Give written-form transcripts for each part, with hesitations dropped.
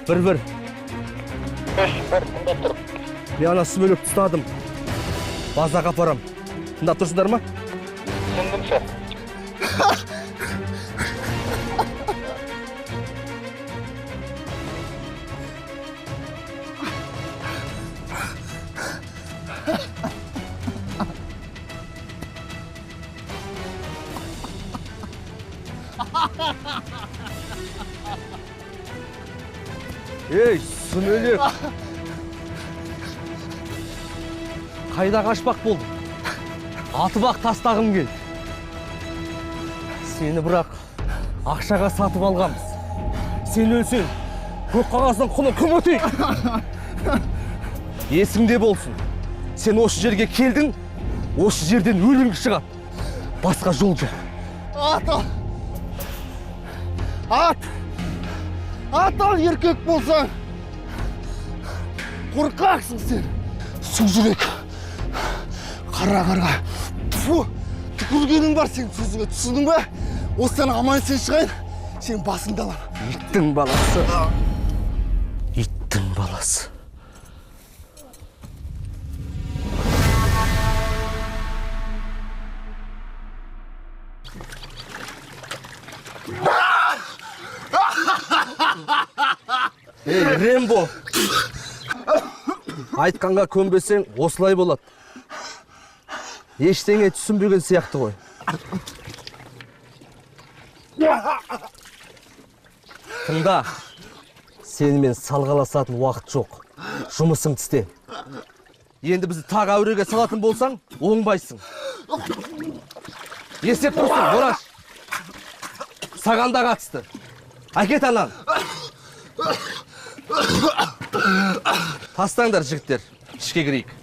1-1. 5-1, tunda tur. Ben ana sümölөp tustadым. Bazaga aparam. Tındap tursunдар ма? Түсіндімші. Ey, sümölөp. Kayda kaçmak buldum. Atıbak tastağım geldi. Seni bırak. Akşaga satıp algamız. Sen ölsün. Көк қағаздың құны кім өтейік? Есіңде болсын. Sen осы жерге келдің, осы жерден өлім шығады. Басқа жол жоқ. At al. At al erkek bolsan. Korkaksın sen. Sözürek. Kara kara. Tükürgenin var senin sözüne, түсіндің бе? Осыдан аман сен шығайын, сен басыңды алам. İttin balası. İttin balası. Ey Rembo. Айтқанға көнбесең, осылай болады. Ештеңе түсінбеген сияқты ғой. Тыңда, сенімен салғаласатын уақыт жоқ. Жұмысың істе. Енді бізді тағы әуреге салатын болсаң, оңбайсың. Есеп тұрсын, Бораш. Саған да қатысты. Әкет анан. Тастаңдар, жігіттер. Ішке кірейік.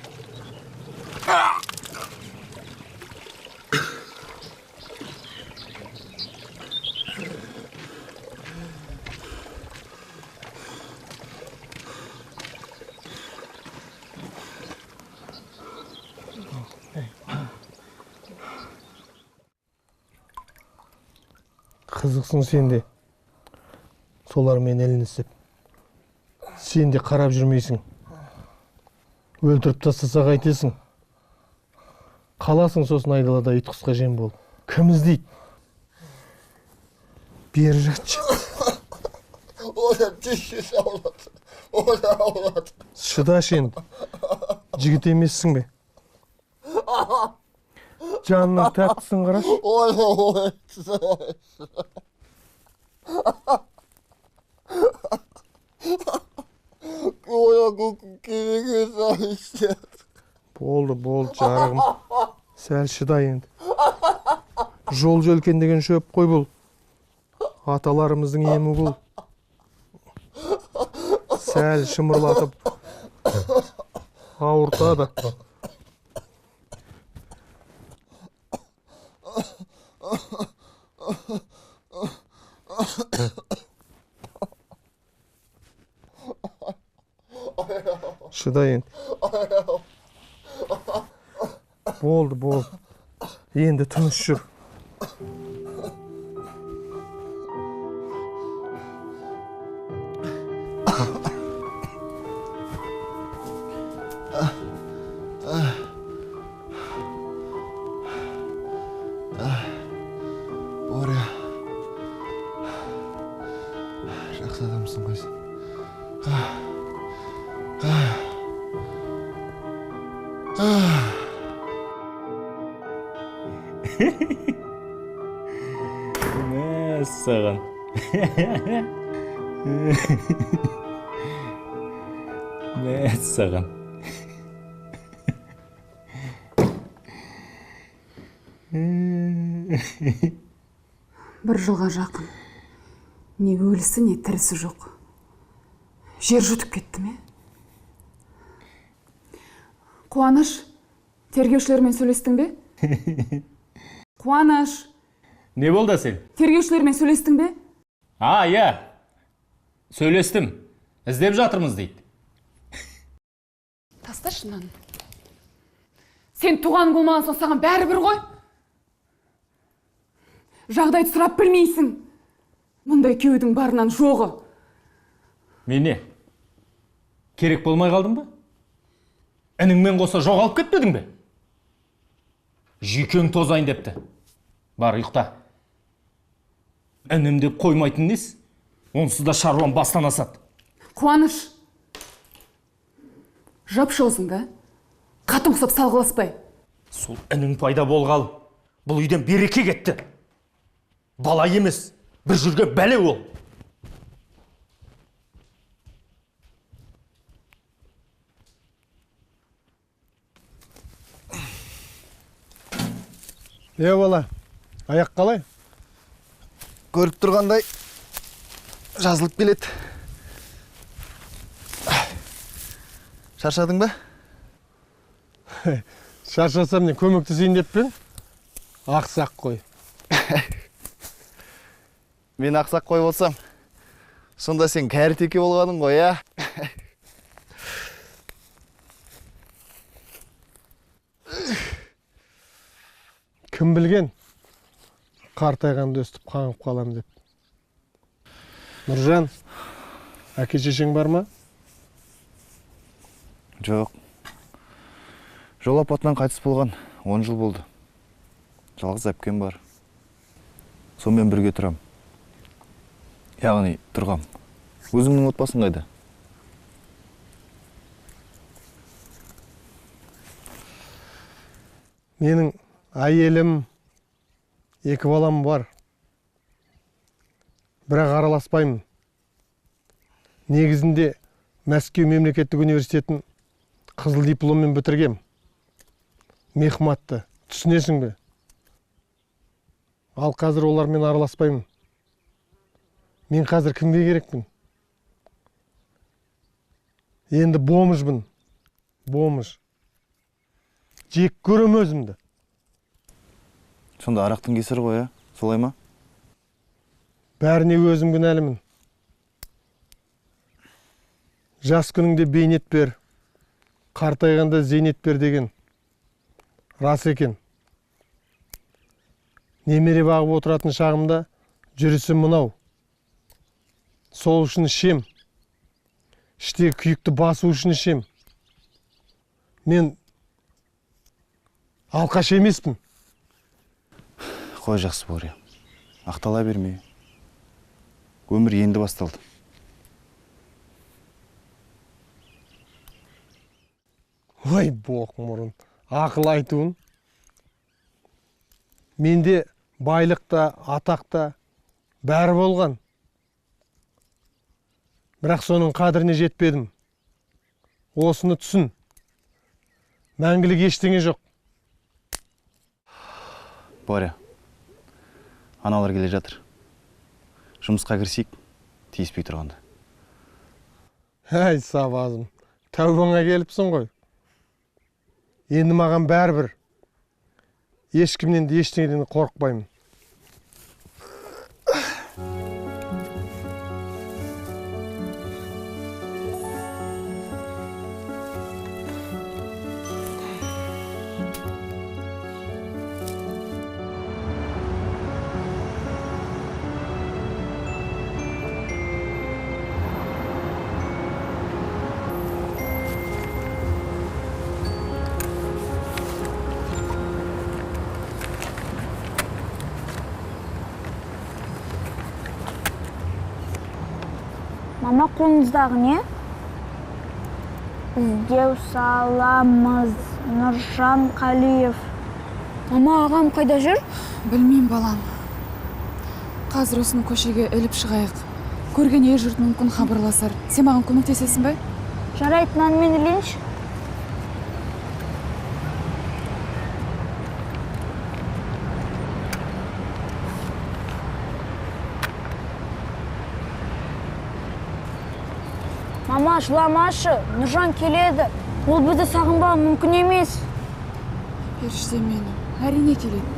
Қызықсың сен де. Солармен ілінісіп. Сен де қарап жүрмейсің. Өлтіріп тастаса қайтесің. Қаласың сосын айдалада ит құсқа жем бол. Кім іздейді? Бері жатшы. Оля тиші аулады. Оля аулады. Шыдаш енді. Жігіт емессің бе? Жанның тәттісін қараш. Оля. Оля кереге сағышты. Болды, жарығым. Сәл шыда енді. Жол жөлкен деген шөп қой бұл. Аталарымыздың емі бұл. Сәл шымырлатып ауыртады. Шыда енді. Болды. Енді тыныш жүр. Оля. Жақсы адамсың ғой сен. Мәссаған. Мәссаған. Бір жылға жақын. Не өлісі, не тірісі жоқ. Жер жұтып кетті ме? Қуаныш, тергеушілермен сөйлестің бе? Қуаныш. Не болды сен? Тергеушілермен сөйлестің бе? Иә. Сөйлестім. Іздеп жатырмыз дейді. Тасташы мынаны. Сен туған болмаған соң саған бәрібір ғой. Жағдайды сұрап білмейсің. Мұндай күйеудің барынан жоғы. Мені керек болмай қалдың ба? Ініңмен қоса жоғалып кетпедің бе? Жүйкең тозайын депті. Бар, ұйықта. Інім деп қоймайтын нес? Онсыз да шаруам бастан асады. Қуаныш! Жапшы осыңды. Қатың құсап салғыласпай. Сол інің пайда болғалы, бұл үйден береке кетті. Бала емес, бір жүрген бәле ол. Бала, аяқ қалай? Көріп тұрғандай жазылып келеді. Шаршадың ба? Шаршасам не көмектесейін деп пен? Ақсақ қой. Мен ақсақ қой болсам, сонда сен кәрі теке болғаның ғой, я? Кім білген? Қартайғанды өстіп қаңып қалам деп. Нұржан, әке шешең бар ма? Жоқ. Жол апатынан қайтыс болған 10 жыл болды. Жалғыз әпкем бар. Сонымен бірге тұрам. Яғни тұрғам. Өзіңнің отбасың қайда? Менің әйелім, 2 балам бар. Бірақ араласпаймын. Негізінде Мәскеу мемлекеттік университетін қызыл дипломмен бітіргем. Мехматты. Түсінесің бе? Ал қазір олармен араласпаймын. Мен қазір кімге керекпін? Енді бомжбын. Бомж. Жек көрем өзімді. Сонда арақтың кесірі ғой, я? Солай ма? Бәріне өзім кінәлімін. Жас күніңде бейнет бер, қартайғанда зейнет бер деген рас екен. Немере бағып отыратын шағымда жүрісім мынау. Сол үшін ішем. Іштегі күйікті басу үшін ішем. Мен алқаш емеспін. Қой жақсы бор, я. Ақтала берме. Өмір енді басталды. Ой, боқ мұрын, ақыл айтуын. Менде байлықта, атақта бәрі болған. Бірақ соның қадіріне жетпедім. Осыны түсін. Мәңгілік ештеңе жоқ. Боря, аналар келе жатыр. Жұмысқа кірсейік, тиіспей тұрғанда. Әй, сабазым, тәубаңа келіпсің ғой. Енді маған бәрібір. Ешкімнен де ештеңеден қорықпаймын. Мама, қолыңыздағы не? Іздеу саламыз, Нұржан Қалиев. Мама, ағам қайда жүр? Білмеймін, балам. Қазір осыны көшеге іліп шығайық. Көрген ел жұрт мүмкін хабарласар. Сен маған көмектесесің бе? Жарайды, мен ілейінші. Мама, жыламашы, Нұржан келеді. Ол бізді сағынбауы мүмкін емес. Періште менің, әрине келеді.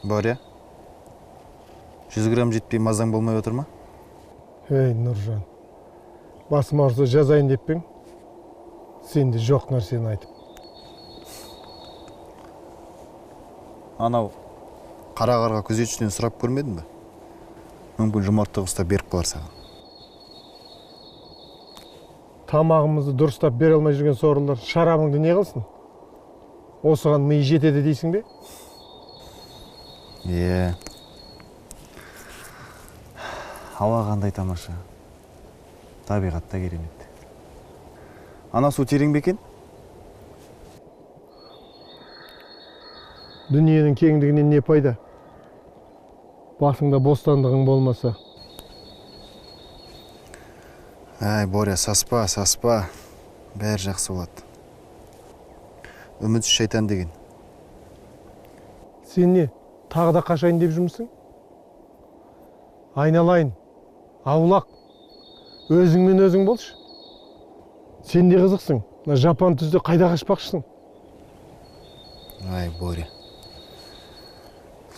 Боря, 100 грамм жетпей мазаң болмай отыр ма? Ей, Нұржан, басым ауырса жазайын деп пең. Сен де жоқ нәрсені айтып. Анау қара қарға күзетшіден сұрап көрмедің бе? Мүмкін жомарттық ұстап беріп қалар саған. Тамағымызды дұрыстап бере алмай жүрген сорлылар шарабыңды не қылсын? Осыған ми жетеді дейсің бе? Ауа қандай тамаша. Табиғатта керемет. Ана су терең бе екен? Дүниенің кеңдігінен не пайда? Басыңда бостандығың болмаса. Әй, Боря, саспа. Бәрі жақсы болады. Үмітсіз шайтан деген. Сен не, тағы да қашайын деп жүрмісің? Айналайын, аулақ, өзіңмен өзің болшы. Сен де қызықсың, жапан түзде қайда қашпақшысың? Ай, Боря.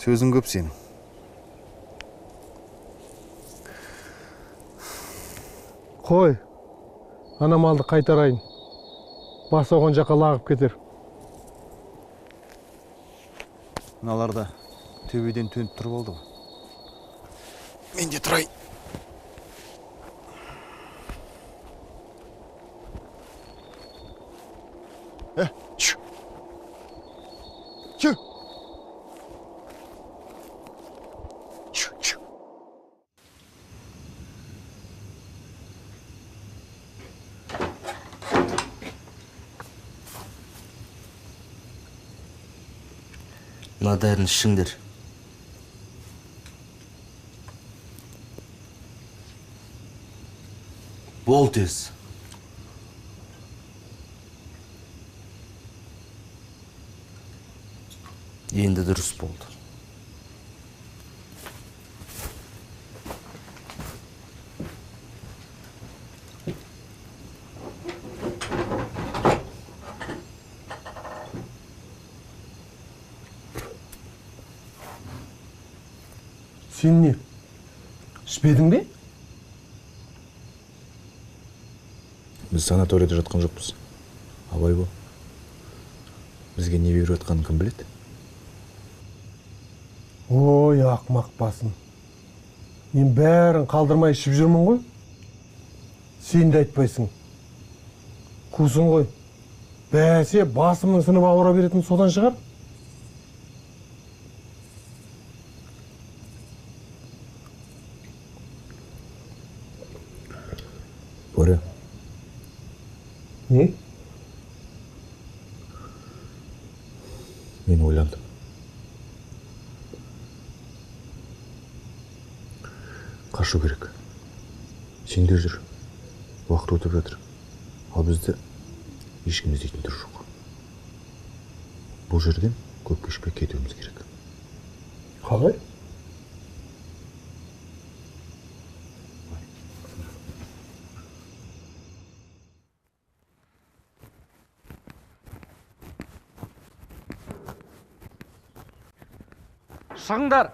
Сөзің көп сенің. Қой, ана малды қайтарайын. Бас оған жаққа лағып кетер. Мыналарда төбеден төніп тұр болды ғой. Мен де тұрайын. Чу. Чу. Чу. Мына дәріні ішіңдер. Бол тез. Енді дұрыс болды. Сен не, ішпедің бе? Біз санаторияда жатқан жоқпыз. Абай бол. Бізге не беріп жатқанын кім біледі? Ой, ақмақ басым. Мен бәрін қалдырмай ішіп жүрмін ғой. Сен де айтпайсың. Қусың ғой. Бәсе басымның сынып ауыра беретін содан шығар. Боря. Не? Мен ойландым. Қашу керек. Сендер жүр. Уақыт өтіп жатыр. Ал бізді ешкім іздейтін түрі жоқ. Бұл жерден көп кешпей кетуіміз керек. Қалай? Шығыңдар.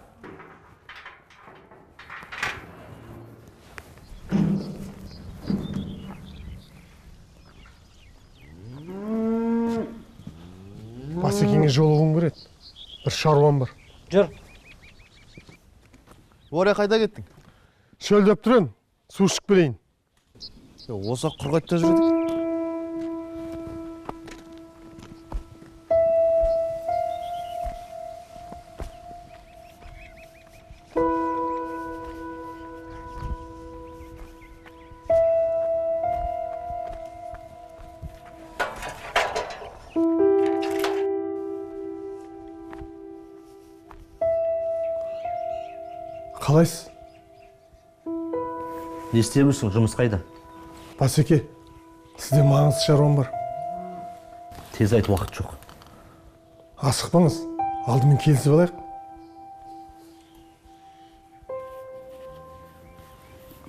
Басекеңе жолығуым керек. Бір шаруам бар. Жүр. Боря, қайда кеттің? Шөлдеп тұрын, су ішіп келейін. Осы құрғатта жүрдік. Қалайсыз? Не істемірсің, жұмыс қайда? Басеке, сізде маңызды шаруам бар. Тез айт, уақыт жоқ. Асықпаңыз, алдымен келісіп алайық.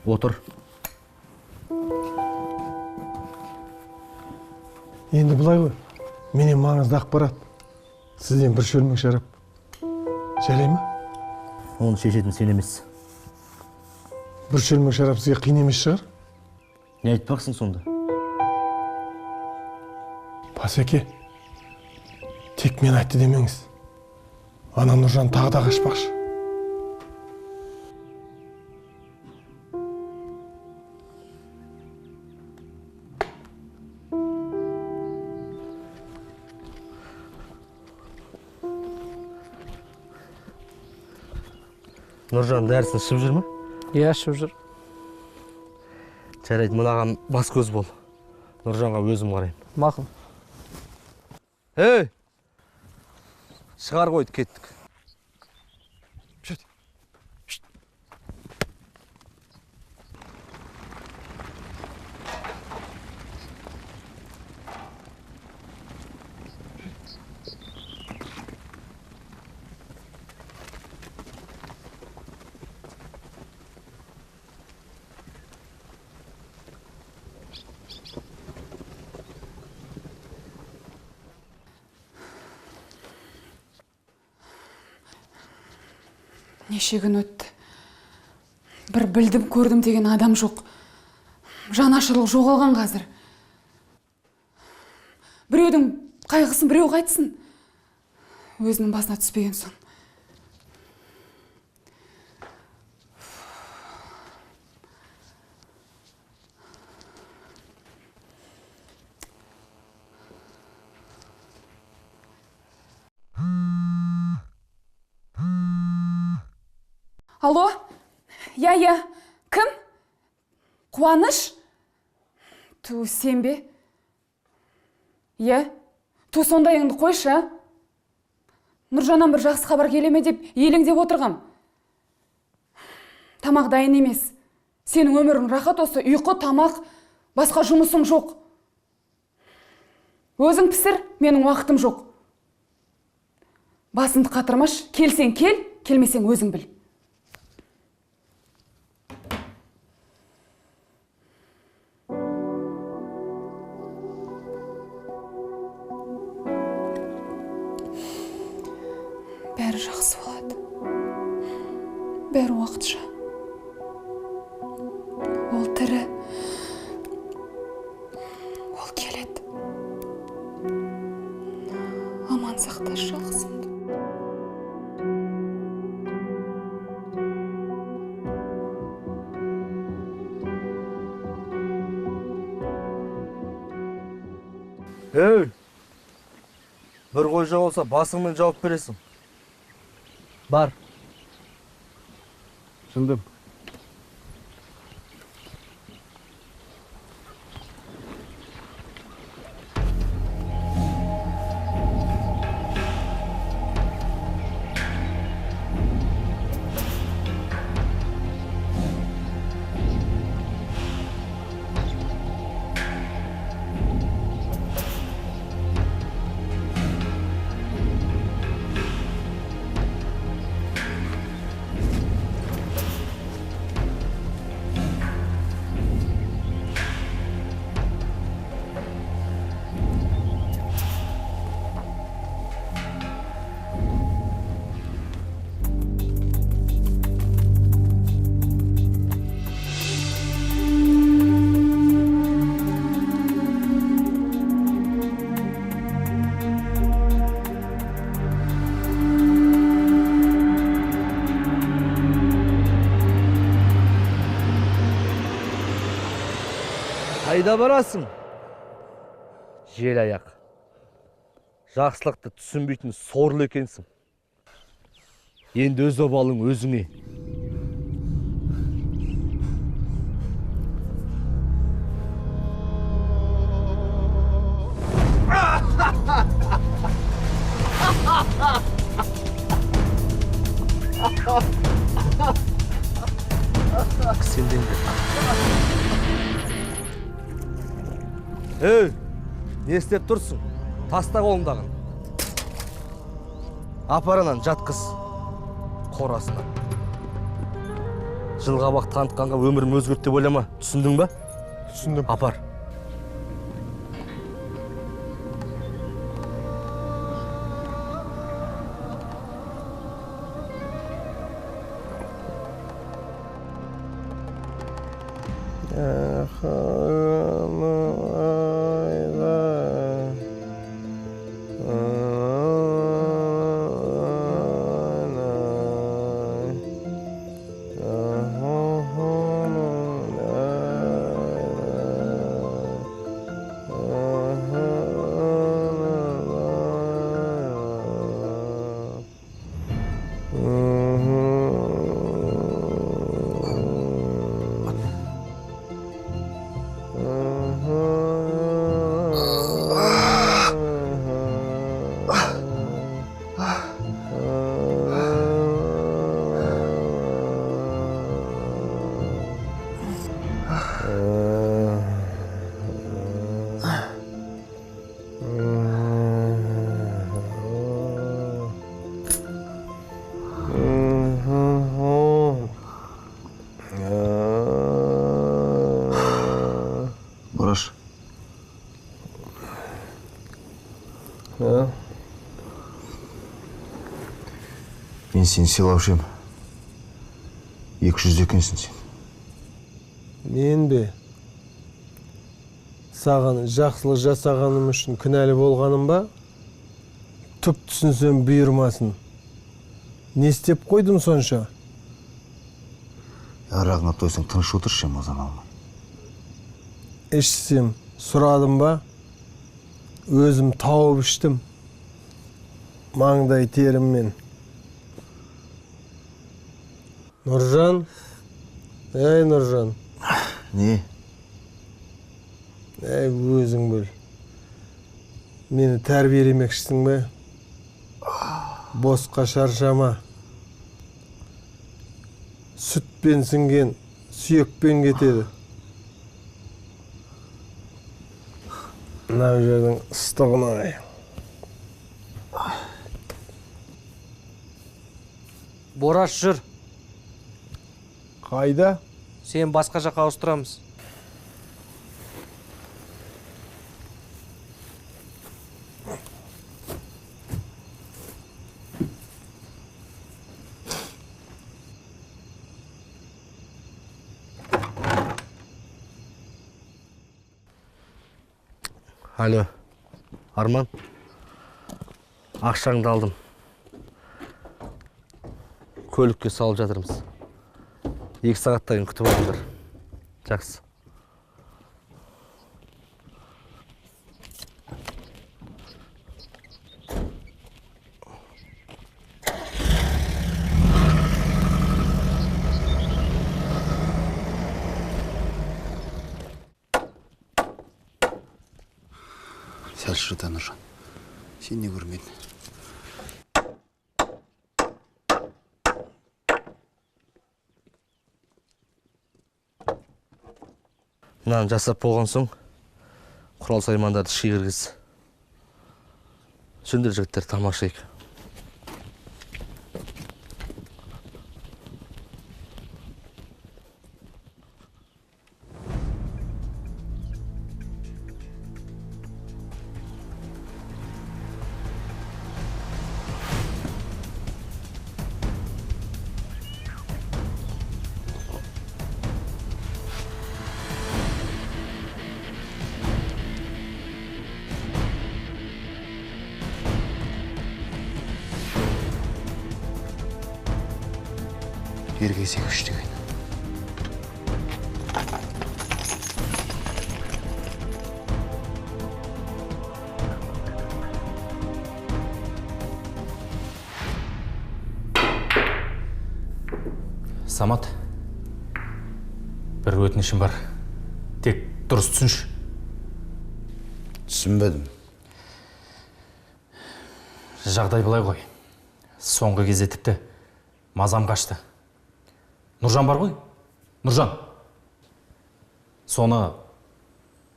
Отыр. Енді бұлай ғой, менен маңызды ақпарат. Сізден бір шөлмек шарап. Жарай ма? Оны шешетін сен емес. Бір шөлмек шарап сізге қиын емес шығар? Не айтпақсың сонда? Басеке, тек мен айтты демеңіз. Ана Нұржан тағы да қашпақшы. Нұржан дәрісін ішіп жүр ме? Иә, ішіп жүр. Жарайды, мынаған бас көз бол. Нұржанға өзім қараймын. Мақұл. Ей! Шығар қойды, кеттік. Неше күн өтті. Бір білдім көрдім деген адам жоқ. Жанашырлық жоғалған қазір. Біреудің қайғысын біреу қайтсын. Өзінің басына түспеген соң. Алло? Я. Кім? Қуаныш? Ту, сен бе? Ту, сондайыңды қойшы, а? Нұржаннан бір жақсы хабар келе ме деп елеңдеп отырғам. Тамақ дайын емес. Сенің өмірің рахат осы, ұйқы, тамақ, басқа жұмысың жоқ. Өзің пісір, менің уақытым жоқ. Басыңды қатырмаш, келсең кел, келмесең өзің біл. Бәрі жақсы болады. Бәрі уақытша. Ол тірі. Ол келеді. Аман сақташы жақсымды. Ей! Бір қой жоғалса басыңмен жауап бересің. Бар. Түсіндім. Қайда барасың? Жел аяқ. Жақсылықты түсінбейтін сорлы екенсің. Енді өз обалың өзіңе. Сенден де. Ей, не істеп тұрсың? Таста қолыңдағын. Апаранан жатқыз қорасына. Жылғабақ танытқанға өмірім өзгерт деп ойлама. Түсіндің ба? Түсіндім. Апар. Мен сені сыйлаушы ем. 200 екенсің сен. Мен бе? Саған жақсылық жасағаным үшін кінәлі болғаным ба? Түп түсінсем бұйырмасын. Не істеп қойдым сонша? Арағыңа тойсаң тыныш отыршы мазан алма. Ішсем, сұрадым ба? Өзім тауып іштім. Маңдай теріммен. Нұржан? Әй, Нұржан. Не? Әй, өзің біл. Мені тәрбиелемекшісің бе? Босқа шаршама. Сүтпен сіңген сүйекпен кетеді. Мынау жердің ыстығына ай. Бораш жүр. Қайда? Сен басқа жаққа ауыстырамыз. Алло, Арман. Ақшаңды алдым. Көлікке салып жатырмыз. 2 сағаттан кейін күтіп алыңдар. Жақсы. Сәл шырда, Нұржан. Сен не көрмедің? Мынаны жасап болған соң, құрал саймандарды ішке кіргіз. Сөндір жігіттер, тамашайық. Ергесек үш деген. Самат, бір өтінішім бар. Тек дұрыс түсінші. Түсінбедім. Жағдай былай ғой. Соңғы кезде тіпті мазам қашты. Нұржан бар ғой? Нұржан. Соны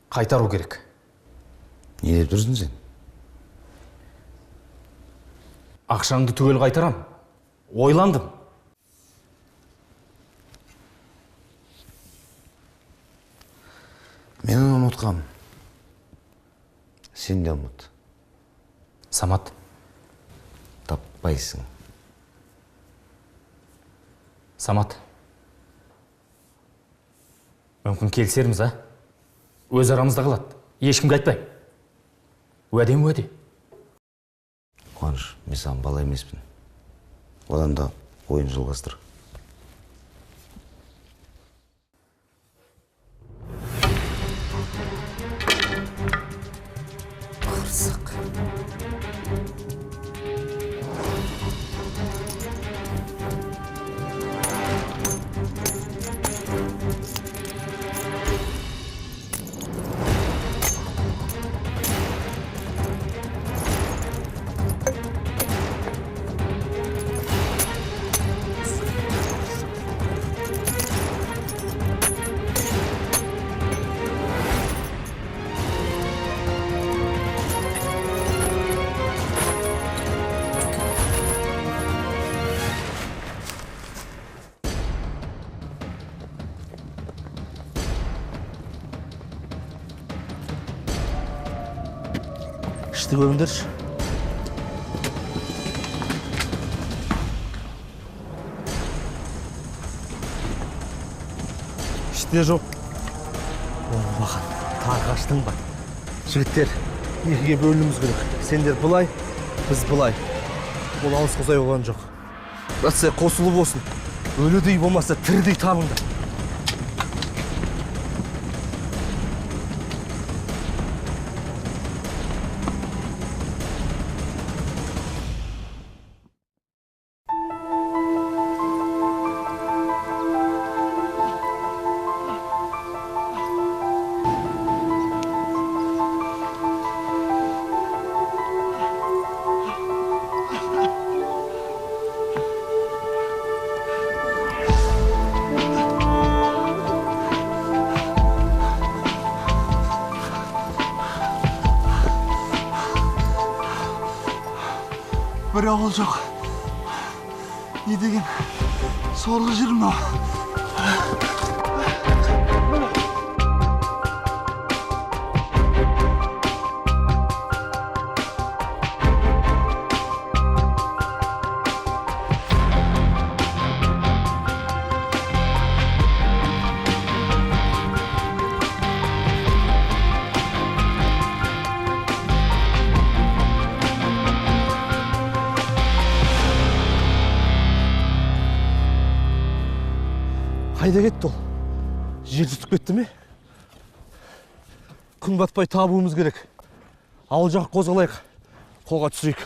қайтару керек. Не деп тұрсың сен? Ақшаңды түгел қайтарам. Ойландым. Мен оны ұмытқам. Сен де ұмыт. Самат. Таппайсың. Самат. Мүмкін келісерміз, а? Өз арамызда қалады. Ешкімге айтпай. Уәдем уәде. Қуаныш, мен саған бала емеспін. Одан да ойын жалғастыр. Қырсық. Ішті көріңдерші. Есте жоқ. Оңбаған, тағы қаштың ба? Жігіттер, екіге бөлінуіміз керек. Сендер былай, біз былай. Ол алыс ұзай болған жоқ. Рация қосылып болсын. Өлідей болмаса тірідей табыңдар. бір ауыл жоқ. Не деген сорлы жер мынау. Қайда кетті ол? Жер жұтып кетті ме? Күн батпай табуымыз керек. Ауыл жаққа қозғалайық. Қолға түсейік.